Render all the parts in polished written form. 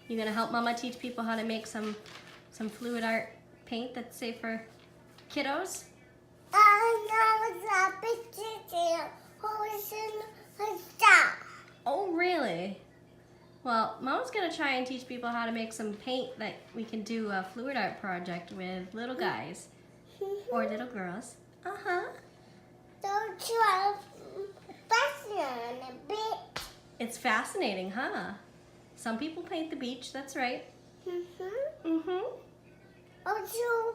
You gonna help Mama teach people how to make some fluid art paint that's safe for kiddos? Oh, really? Well, Mama's gonna try and teach people how to make some paint that we can do a fluid art project with little guys or little girls. Don't you have fashion a bit? It's fascinating, huh? Some people paint the beach, that's right. Also,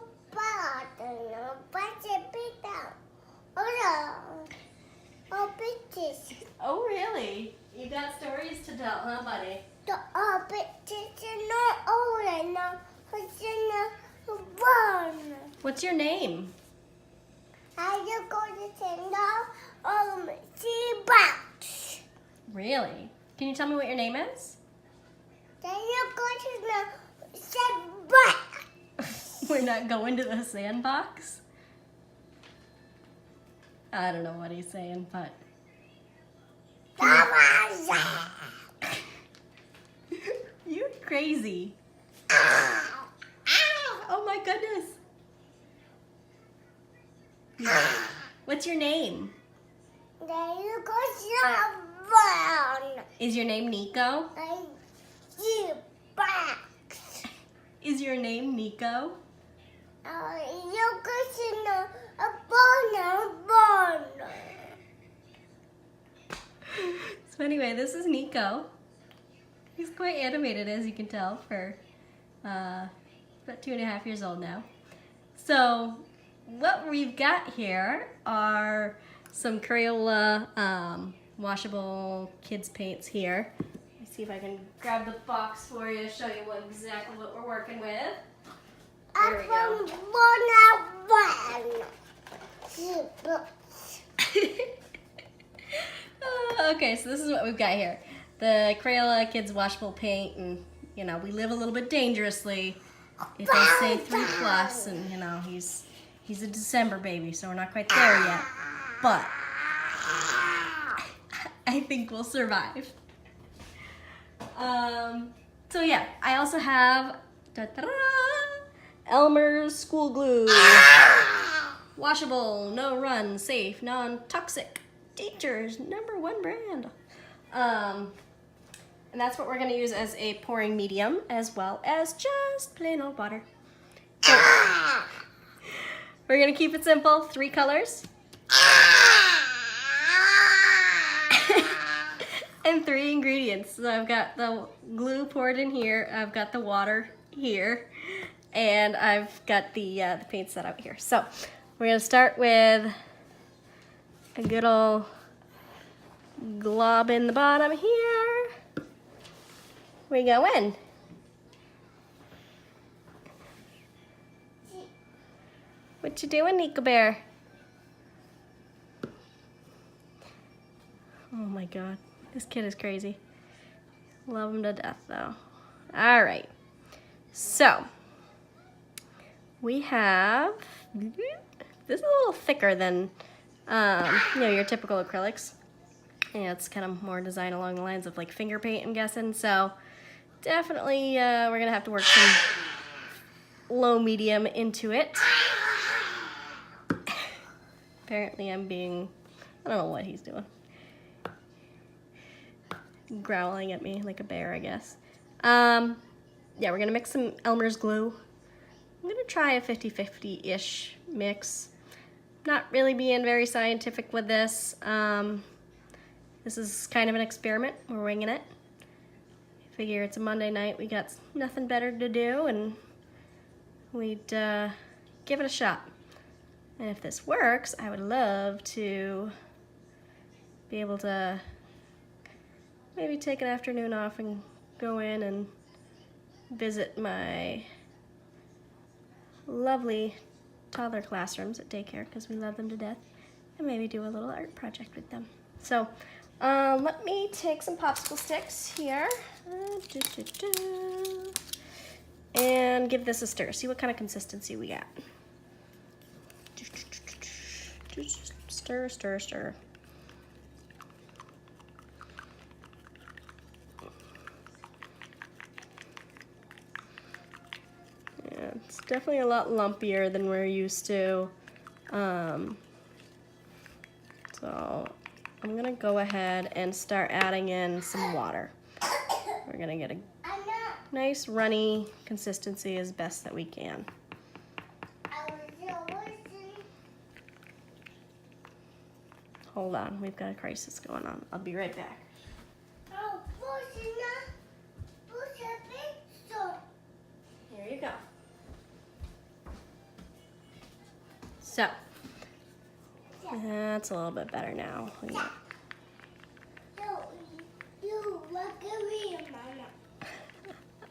Oh, really? You got stories to tell, huh, buddy? What's your name? Really? Can you tell me what your name is? We're not going to the sandbox? I don't know what he's saying, but... You're crazy. Oh my goodness. What's your name? Is your name Niko? Is your name Niko? So anyway, this is Niko. He's quite animated, as you can tell, for about 2.5 years old now. So what we've got here are some Crayola washable kids paints here. Let me see if I can grab the box for you to show you exactly what we're working with. There we go. Okay, so this is what we've got here. The Crayola kids washable paint, and you know, we live a little bit dangerously. It does say 3+, and you know, he's a December baby, so we're not quite there yet. But I think we'll survive. So yeah, I also have Elmer's school glue. Washable, no run, safe, non-toxic. Teacher's #1 brand. And that's what we're gonna use as a pouring medium, as well as just plain old water. So, we're gonna keep it simple, 3 colors. And 3 ingredients. So I've got the glue poured in here, I've got the water here, and I've got the paint set out here. So we're gonna start with a good old glob in the bottom here. We go in. What you doing, Niko Bear? Oh my God, this kid is crazy. Love him to death though. All right, so we have, this is a little thicker than you know, your typical acrylics. Yeah, it's kind of more designed along the lines of like finger paint, I'm guessing. So definitely we're gonna have to work some low medium into it. Apparently I'm being, I don't know what he's doing. Growling at me like a bear, I guess. Yeah, we're gonna mix some Elmer's glue. I'm gonna try a 50-50-ish mix. Not really being very scientific with this. This is kind of an experiment. We're winging it. Figure it's a Monday night. We got nothing better to do, and we'd give it a shot. And if this works, I would love to be able to maybe take an afternoon off and go in and visit my lovely toddler classrooms at daycare, because we love them to death, and maybe do a little art project with them. So let me take some popsicle sticks here and give this a stir. See what kind of consistency we got. Stir, stir, stir. It's definitely a lot lumpier than we're used to. So I'm gonna go ahead and start adding in some water. We're gonna get a nice runny consistency as best that we can. Hold on, we've got a crisis going on. I'll be right back. Here you go. So, that's a little bit better now.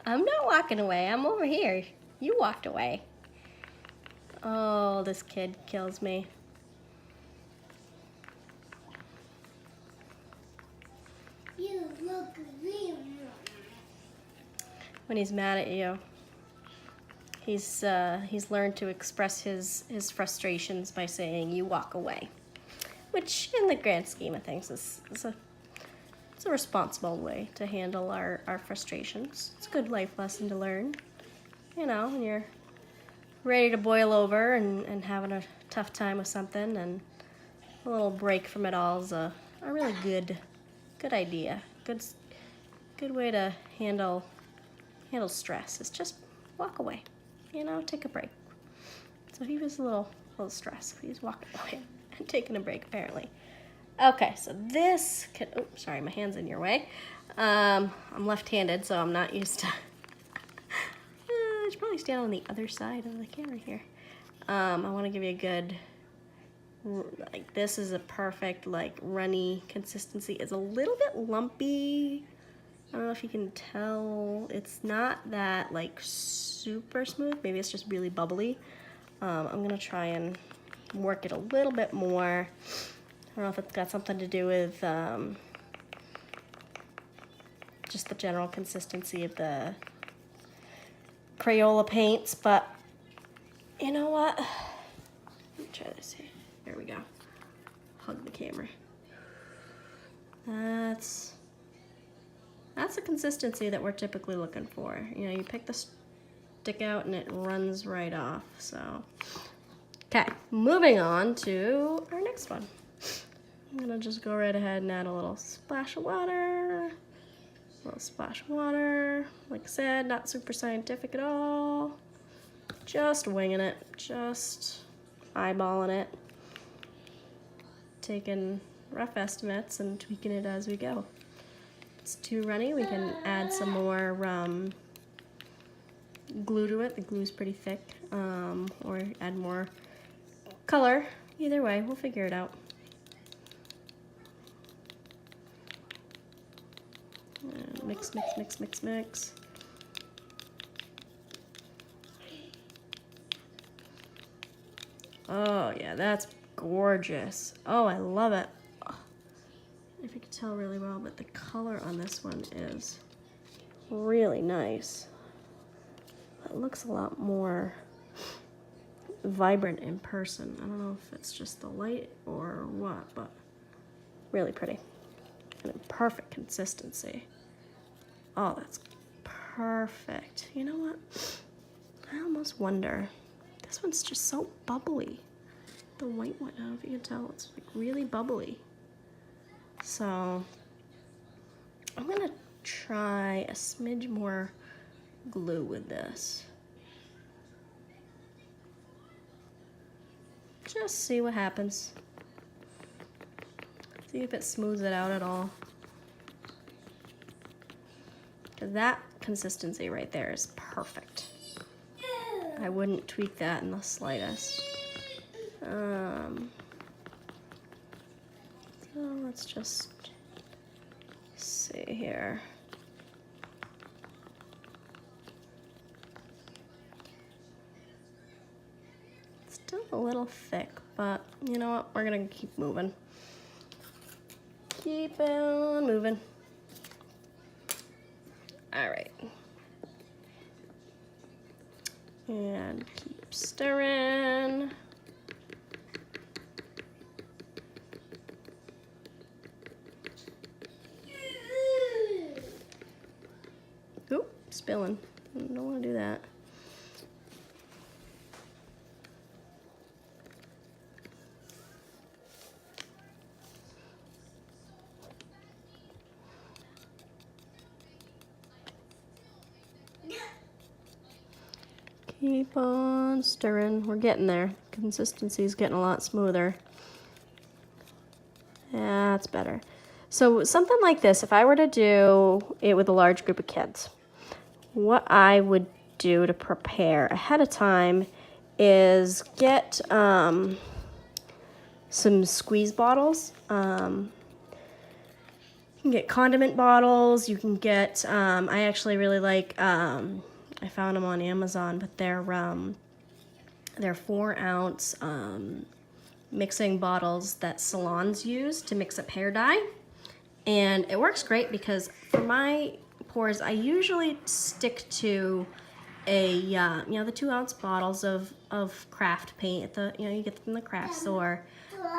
I'm not walking away. I'm over here. You walked away. Oh, this kid kills me. You look real. When he's mad at you, he's learned to express his frustrations by saying, "You walk away," which, in the grand scheme of things, is a responsible way to handle our frustrations. It's a good life lesson to learn. You know, when you're ready to boil over and having a tough time with something, and a little break from it all is a really good idea. Good way to handle stress. Is just walk away. You know, take a break. So he was a little stressed. He's walking away and taking a break apparently. Okay, so this can, oh, sorry, my hand's in your way. I'm left-handed, so I'm not used to, I should probably stand on the other side of the camera here. I want to give you a good, like, this is a perfect, like, runny consistency. It's a little bit lumpy. I don't know if you can tell. It's not that, like, super smooth. Maybe it's just really bubbly. I'm gonna try and work it a little bit more. I don't know if it's got something to do with just the general consistency of the Crayola paints, but you know what? Let me try this here. There we go. Hug the camera. That's the consistency that we're typically looking for. You know, you pick the stick out and it runs right off. So, okay, moving on to our next one. I'm gonna just go right ahead and add a little splash of water. A little splash of water. Like I said, not super scientific at all. Just winging it, just eyeballing it. Taking rough estimates and tweaking it as we go. If it's too runny, we can add some more glue to it. The glue's pretty thick, or add more color. Either way, we'll figure it out. And mix, mix, mix, mix, mix. Oh yeah, that's gorgeous. Oh, I love it. Oh, if you can tell really well, but the color on this one is really nice. It looks a lot more vibrant in person. I don't know if it's just the light or what, but really pretty. And a perfect consistency. Oh, that's perfect. You know what? I almost wonder. This one's just so bubbly. The white one, I don't know if you can tell, it's like really bubbly. So I'm gonna try a smidge more glue with this. Just see what happens. See if it smooths it out at all. Because that consistency right there is perfect. I wouldn't tweak that in the slightest. So let's just see here. It's still a little thick, but you know what? We're gonna keep moving. Keep on moving. All right. And keep stirring. Oop, spilling. I don't want to do that. Keep on stirring. We're getting there. Consistency's getting a lot smoother. Yeah, that's better. So something like this, if I were to do it with a large group of kids, what I would do to prepare ahead of time is get some squeeze bottles. You can get condiment bottles. You can get, I actually really like, I found them on Amazon, but they're 4-ounce mixing bottles that salons use to mix up hair dye. And it works great because for my pours, I usually stick to a, the 2-ounce bottles of craft paint, you get them in the craft store.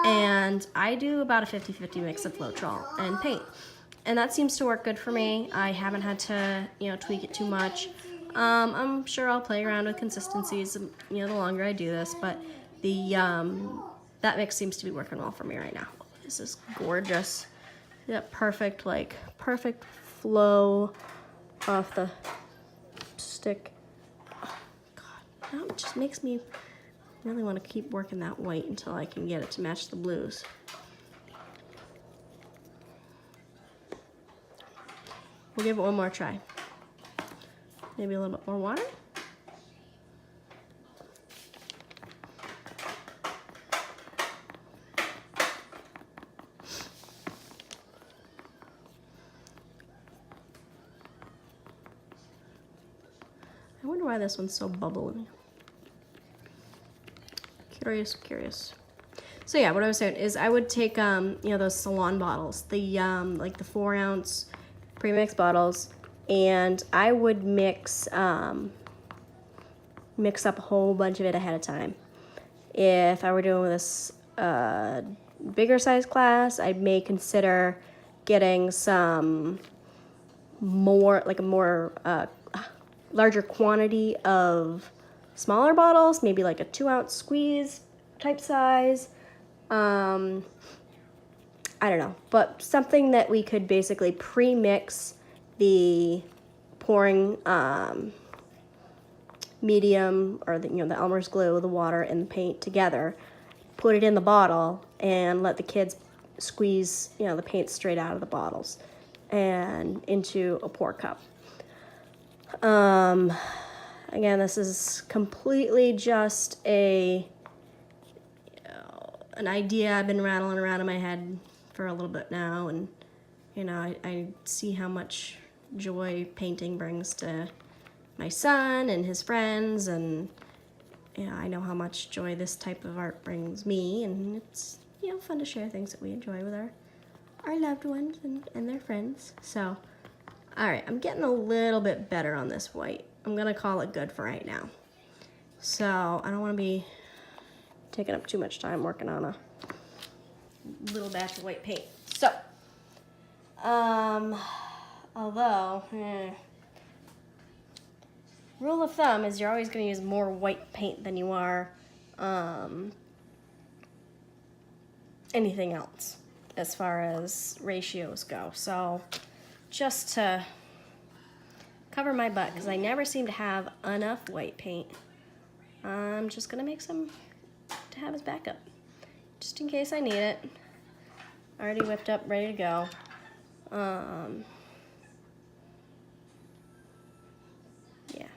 And I do about a 50-50 mix of Floetrol and paint. And that seems to work good for me. I haven't had to, tweak it too much. I'm sure I'll play around with consistencies, the longer I do this, but that mix seems to be working well for me right now. This is gorgeous. That perfect flow off the stick. Oh, God, now it just makes me really want to keep working that white until I can get it to match the blues. We'll give it one more try. Maybe a little bit more water. I wonder why this one's so bubbly. Curious. So yeah, what I was saying is I would take those salon bottles, the like the 4-ounce pre-mix bottles, and I would mix up a whole bunch of it ahead of time. If I were doing this bigger size class, I may consider getting some more, like a more larger quantity of smaller bottles, maybe like a 2-ounce squeeze type size. I don't know, but something that we could basically pre-mix the pouring medium, or the Elmer's glue, the water, and the paint together, put it in the bottle, and let the kids squeeze the paint straight out of the bottles and into a pour cup. Again, this is completely just an idea I've been rattling around in my head for a little bit now, and I see how much joy painting brings to my son and his friends, and I know how much joy this type of art brings me, and it's fun to share things that we enjoy with our loved ones and their friends. So, all right, I'm getting a little bit better on this white. I'm gonna call it good for right now. So I don't want to be taking up too much time working on a little batch of white paint. So, although, rule of thumb is you're always going to use more white paint than you are anything else as far as ratios go. So, just to cover my butt, because I never seem to have enough white paint, I'm just going to make some to have as backup, just in case I need it. Already whipped up, ready to go. Yeah.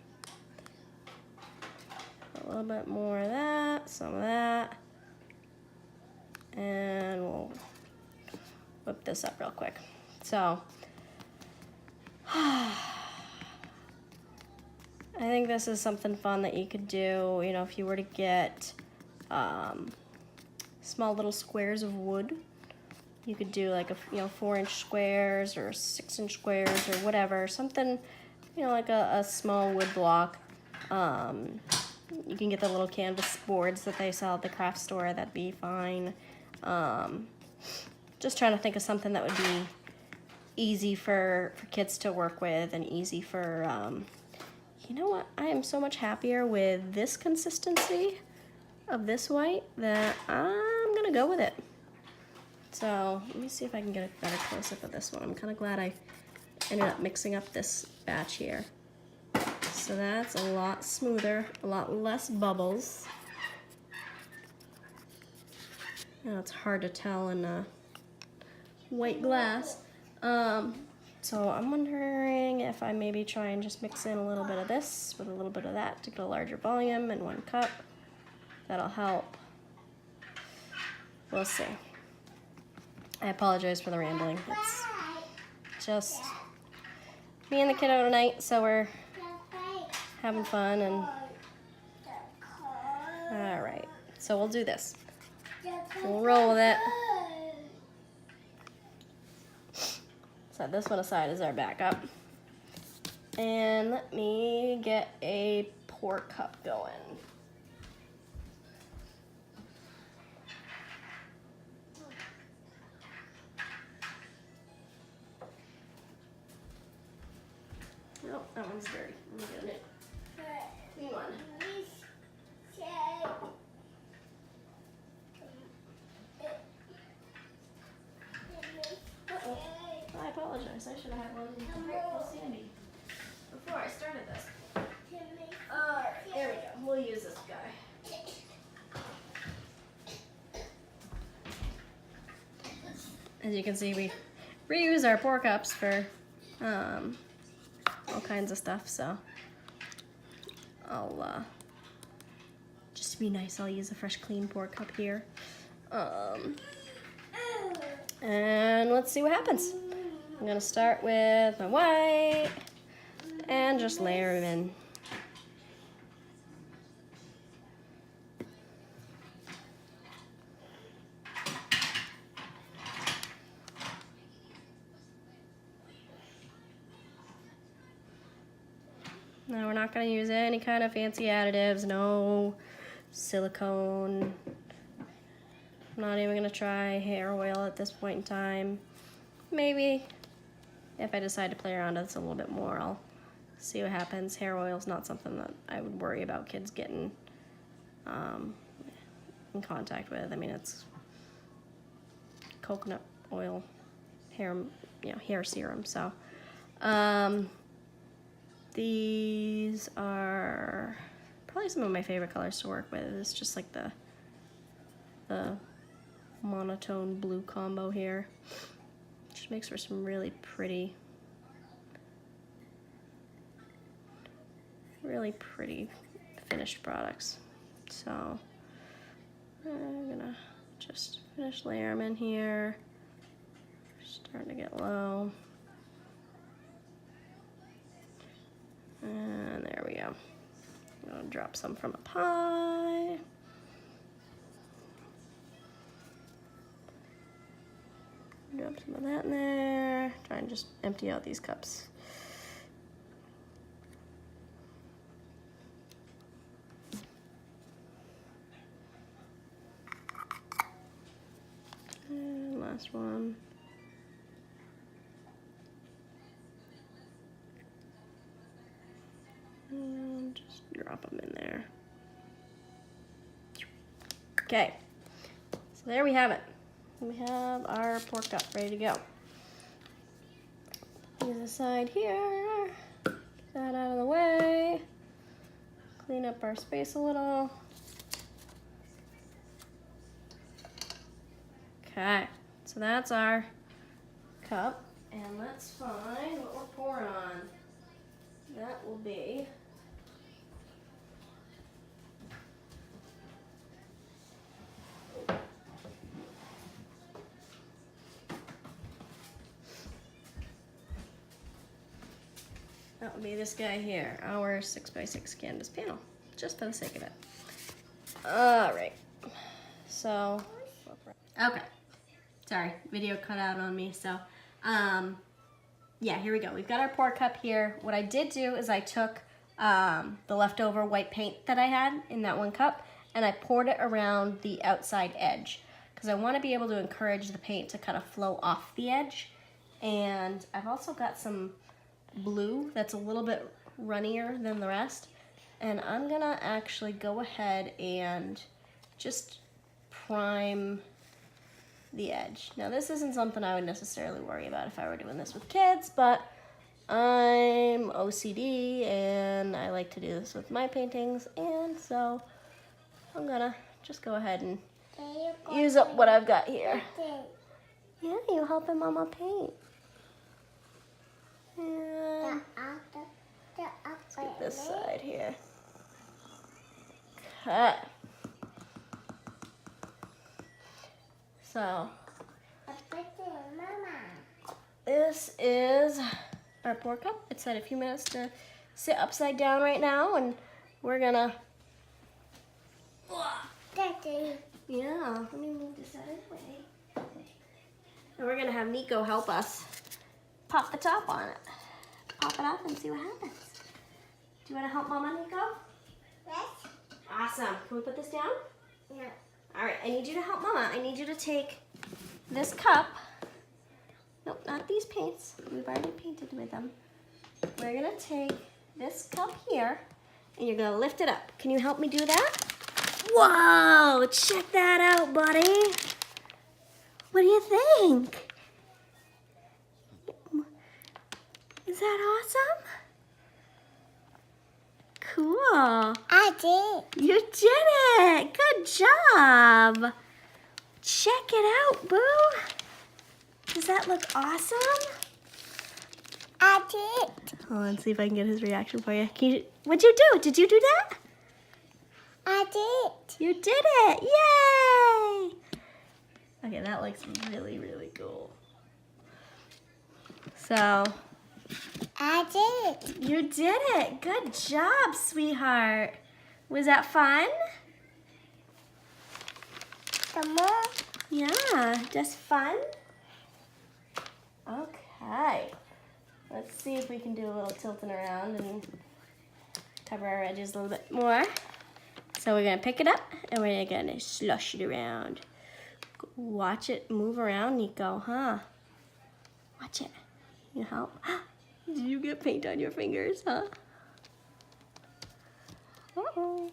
A little bit more of that, some of that, and we'll whip this up real quick. So, I think this is something fun that you could do, if you were to get small little squares of wood. You could do like 4-inch squares or 6-inch squares or whatever, something, like a small wood block. You can get the little canvas boards that they sell at the craft store. That'd be fine. Just trying to think of something that would be easy for kids to work with, and easy for, you know what? I am so much happier with this consistency of this white that I'm gonna go with it. So let me see if I can get a better close-up of this one. I'm kind of glad I ended up mixing up this batch here. So that's a lot smoother, a lot less bubbles. Now it's hard to tell in white glass. So I'm wondering if I maybe try and just mix in a little bit of this with a little bit of that to get a larger volume in 1 cup. That'll help. We'll see. I apologize for the rambling. It's just me and the kiddo tonight, so we're having fun and all right. So we'll do this. We'll roll with it. Set this one aside as our backup. And let me get a pour cup going. Oh, that one's dirty. Let me get it. New one. Uh-oh. I apologize. I should have had one real sandy before I started this. Alright, there we go. We'll use this guy. As you can see, we reuse our pour cups for all kinds of stuff, so I'll just to be nice, I'll use a fresh clean pour cup here. And let's see what happens. I'm gonna start with my white and just layer them in. Now we're not going to use any kind of fancy additives, no silicone. I'm not even going to try hair oil at this point in time. Maybe if I decide to play around with this a little bit more, I'll see what happens. Hair oil is not something that I would worry about kids getting in contact with. I mean, it's coconut oil, hair serum. So these are probably some of my favorite colors to work with. It's just like the monotone blue combo here, which makes for some really pretty finished products. So I'm gonna just finish layer them in here. Starting to get low. And there we go. I'm gonna drop some from up high. Drop some of that in there. Try and just empty out these cups. And last one. And just drop them in there. Okay, so there we have it. We have our pork cup ready to go. Use the side here. Get that out of the way. Clean up our space a little. Okay, so that's our cup. And let's find what we're pouring on. That will be this guy here, our 6x6 canvas panel, just for the sake of it. All right, so, okay, sorry, video cut out on me, so, yeah, here we go. We've got our pour cup here. What I did do is I took the leftover white paint that I had in that 1 cup, and I poured it around the outside edge, because I want to be able to encourage the paint to kind of flow off the edge. And I've also got some blue that's a little bit runnier than the rest, and I'm gonna actually go ahead and just prime the edge. Now this isn't something I would necessarily worry about if I were doing this with kids, but I'm OCD and I like to do this with my paintings, and so I'm gonna just go ahead and use up what I've got here. Yeah, you helping Mama paint. And let's get this side here. Okay. So this is our pour cup. It's had a few minutes to sit upside down right now, and we're gonna. Yeah, let me move this out of the way. And we're gonna have Niko help us pop the top on it. Pop it off and see what happens. Do you want to help Mama, Niko? Yes. Awesome. Can we put this down? Yeah. All right, I need you to help Mama. I need you to take this cup. Nope, not these paints. We've already painted with them. We're gonna take this cup here, and you're gonna lift it up. Can you help me do that? Whoa, check that out, buddy. What do you think? Is that awesome? Cool. I did. You did it. Good job. Check it out, Boo. Does that look awesome? I did. Hold on, see if I can get his reaction for you. What'd you do? Did you do that? I did. You did it. Yay. Okay, that looks really, really cool. So, I did. you did it. Good job, sweetheart. Was that fun? Some more. Yeah, just fun? Okay. Let's see if we can do a little tilting around and cover our edges a little bit more. So we're gonna pick it up and we're gonna slush it around. Watch it move around, Niko, huh? Watch it. You help? Did you get paint on your fingers, huh? Uh-oh.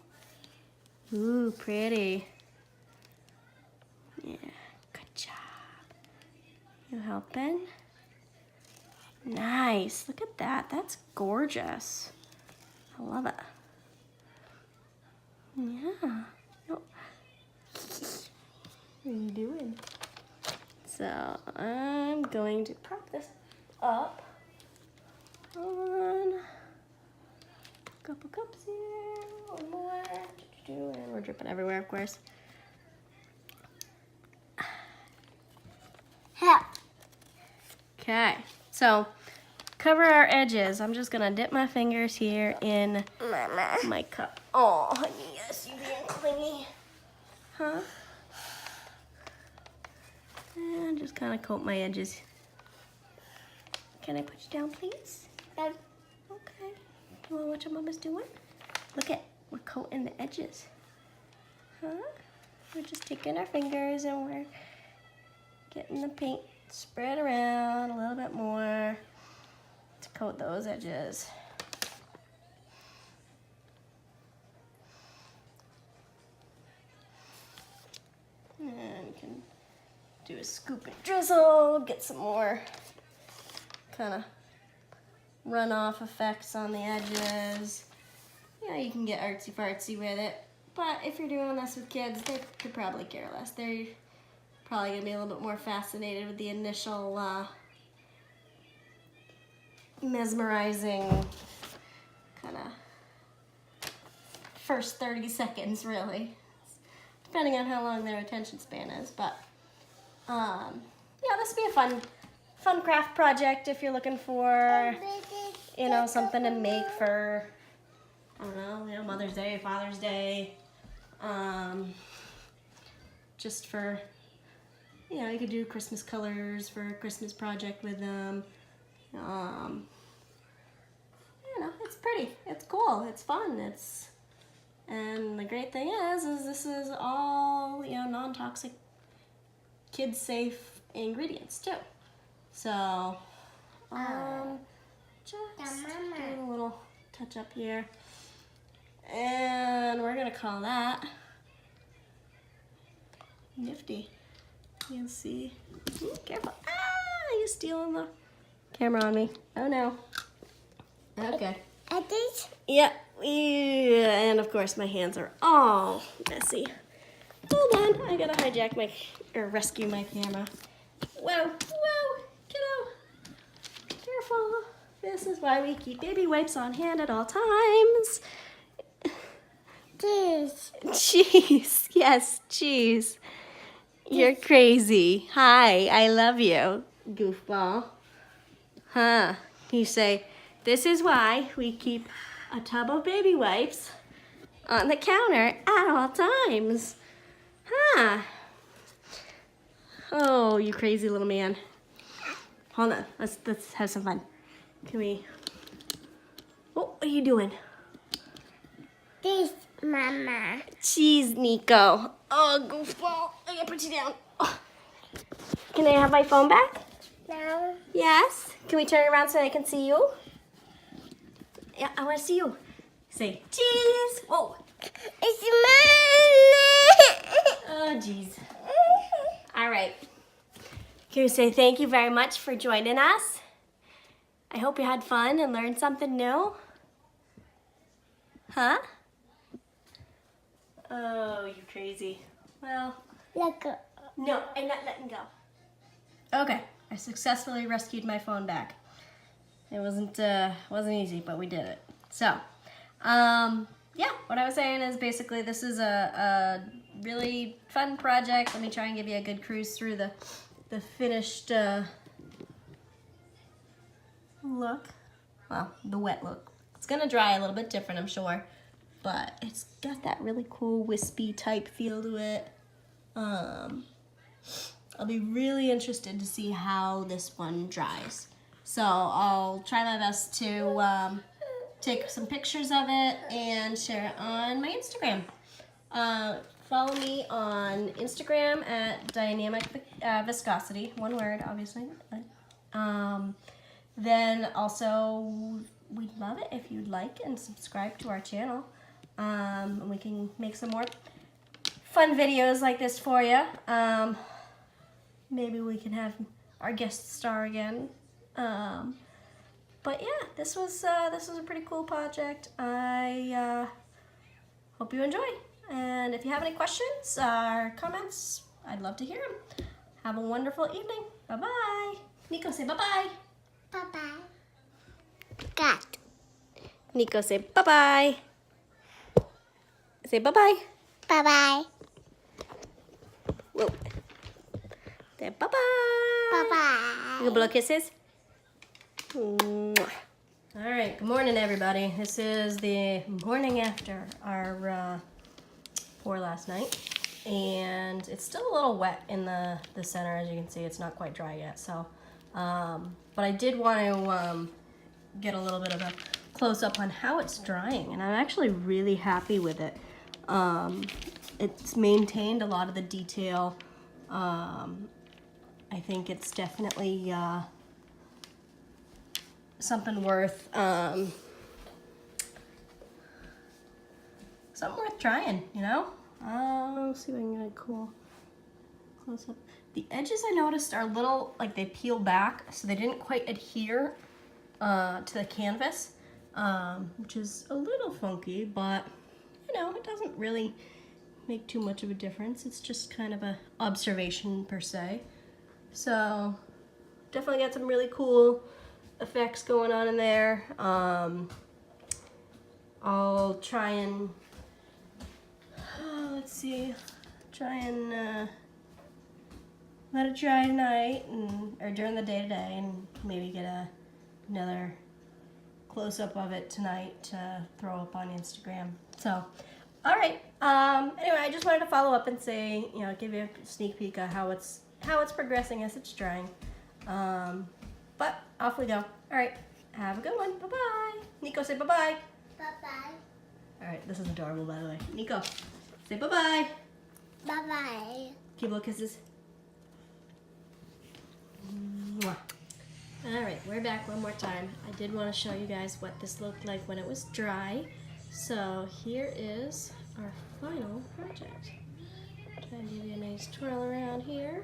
Ooh, pretty. Yeah, good job. You helping? Nice. Look at that. That's gorgeous. I love it. Yeah. Oh. What are you doing? So I'm going to prop this up on a couple cups here. One more. And we're dripping everywhere, of course. Help. Okay, so cover our edges. I'm just gonna dip my fingers here in Mama. my cup. Oh, honey, yes, you being clingy. Huh? And just kind of coat my edges. Can I put you down, please? Um, Okay. You wanna watch what Mama's doing? Look at, we're coating the edges. Huh? We're just taking our fingers and we're getting the paint spread around a little bit more to coat those edges. And you can do a scoop and drizzle, get some more kind of runoff effects on the edges. Yeah, you can get artsy fartsy with it, but if you're doing this with kids, they could probably care less. They're probably gonna be a little bit more fascinated with the initial mesmerizing kind of first 30 seconds, really, depending on how long their attention span is. But yeah, this would be a fun craft project if you're looking for, you know, something to make for, I don't know, you know, Mother's Day, Father's Day, just for, you know, you could do Christmas colors for a Christmas project with them. You know, it's pretty, it's cool, it's fun, and the great thing is this is all, you know, non-toxic, kid-safe ingredients too. So, just doing a little touch up here, and we're gonna call that nifty. You can see. Ooh, careful. Ah, you're stealing the camera on me. Oh no. Okay. At this, Yeah, and of course my hands are all messy. Hold on, I gotta hijack my, or rescue my camera. Whoa, whoa, kiddo. Careful. This is why we keep baby wipes on hand at all times. this. Cheese, yes, cheese. You're crazy. Hi, I love you, goofball. Huh, you say, this is why we keep a tub of baby wipes on the counter at all times. Huh. Oh, you crazy little man. Hold on, let's have some fun. Can we, what are you doing? This, Mama. Cheese, Niko. Oh, goofball, I gotta put you down. Oh. Can I have my phone back? No. Yes. Can we turn around so I can see you? Yeah, I want to see you. Say cheese. Whoa. It's Mama. Oh, jeez. All right. Can you say thank you very much for joining us? I hope you had fun and learned something new. Huh? Oh, you crazy. Well, Look. no, I'm not letting go. Okay, I successfully rescued my phone back. It wasn't easy, but we did it. So, yeah, what I was saying is basically this is a really fun project. Let me try and give you a good cruise through the finished look. Well, the wet look. It's gonna dry a little bit different, I'm sure, but it's got that really cool wispy type feel to it. I'll be really interested to see how this one dries. So I'll try my best to take some pictures of it and share it on my Instagram. Follow me on Instagram at Dynamic Viscosity, one word, obviously. Then also, we'd love it if you'd like and subscribe to our channel. And we can make some more fun videos like this for you. Maybe we can have our guest star again. But yeah, this was a pretty cool project. I hope you enjoy. And if you have any questions or comments, I'd love to hear them. Have a wonderful evening. Bye-bye. Niko, say bye-bye. Bye-bye. Got. Niko, say bye-bye. Say bye-bye. Bye-bye. Whoa. Say bye-bye. Bye-bye. You blow kisses? Mwah. All right, good morning, everybody. This is the morning after our pour last night. And it's still a little wet in the center. As you can see, it's not quite dry yet. So, but I did want to get a little bit of a close-up on how it's drying. And I'm actually really happy with it. It's maintained a lot of the detail. I think it's definitely something worth trying, you know? Let's see if I can get a cool close up. The edges I noticed are a little, like they peel back, so they didn't quite adhere to the canvas, which is a little funky, but you know, it doesn't really make too much of a difference. It's just kind of a observation per se. So definitely got some really cool effects going on in there. I'll try and let's see, try and let it dry tonight or during the day today, and maybe get another close-up of it tonight to throw up on Instagram. So, all right. Anyway, I just wanted to follow up and say, you know, give you a sneak peek of how it's progressing as it's drying. But off we go. All right. Have a good one. Bye-bye. Niko, say bye-bye. Bye-bye. All right. This is adorable, by the way. Niko, say bye-bye. Bye-bye. Keep little kisses. Mwah. All right, we're back one more time. I did want to show you guys what this looked like when it was dry. So here is our final project. Try and give you a nice twirl around here.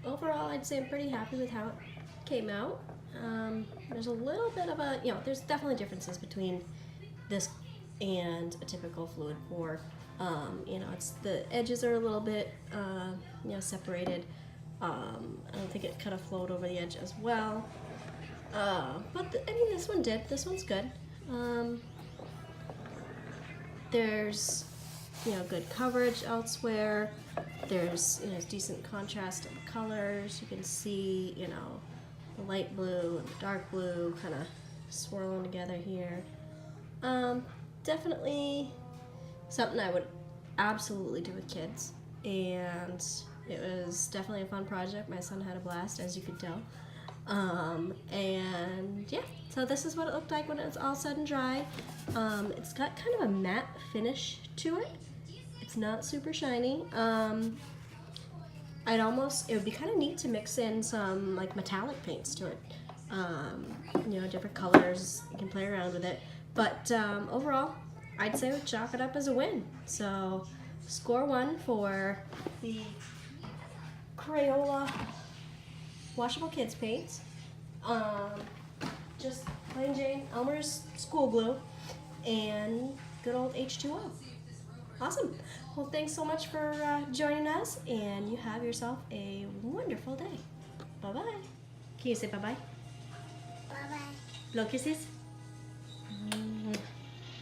Overall, I'd say I'm pretty happy with how it came out. There's a little bit of a, there's definitely differences between this and a typical fluid pour. It's the edges are a little bit, separated. I don't think it kind of flowed over the edge as well. But this one did. This one's good. There's, good coverage elsewhere. There's, decent contrast in the colors. You can see, the light blue and the dark blue kind of swirling together here. Definitely something I would absolutely do with kids. And it was definitely a fun project. My son had a blast, as you could tell. And yeah, so this is what it looked like when it's all said and dry. It's got kind of a matte finish to it. It's not super shiny. It would be kind of neat to mix in some like metallic paints to it. Different colors, you can play around with it. But overall, I'd say we'd chalk it up as a win. So score 1 for the Crayola Washable Kids Paints. Just plain Jane Elmer's school glue and good old H2O. Awesome. Well, thanks so much for joining us, and you have yourself a wonderful day. Bye-bye. Can you say bye-bye? Bye-bye. Blow kisses?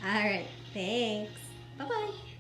All right. Thanks. Bye-bye.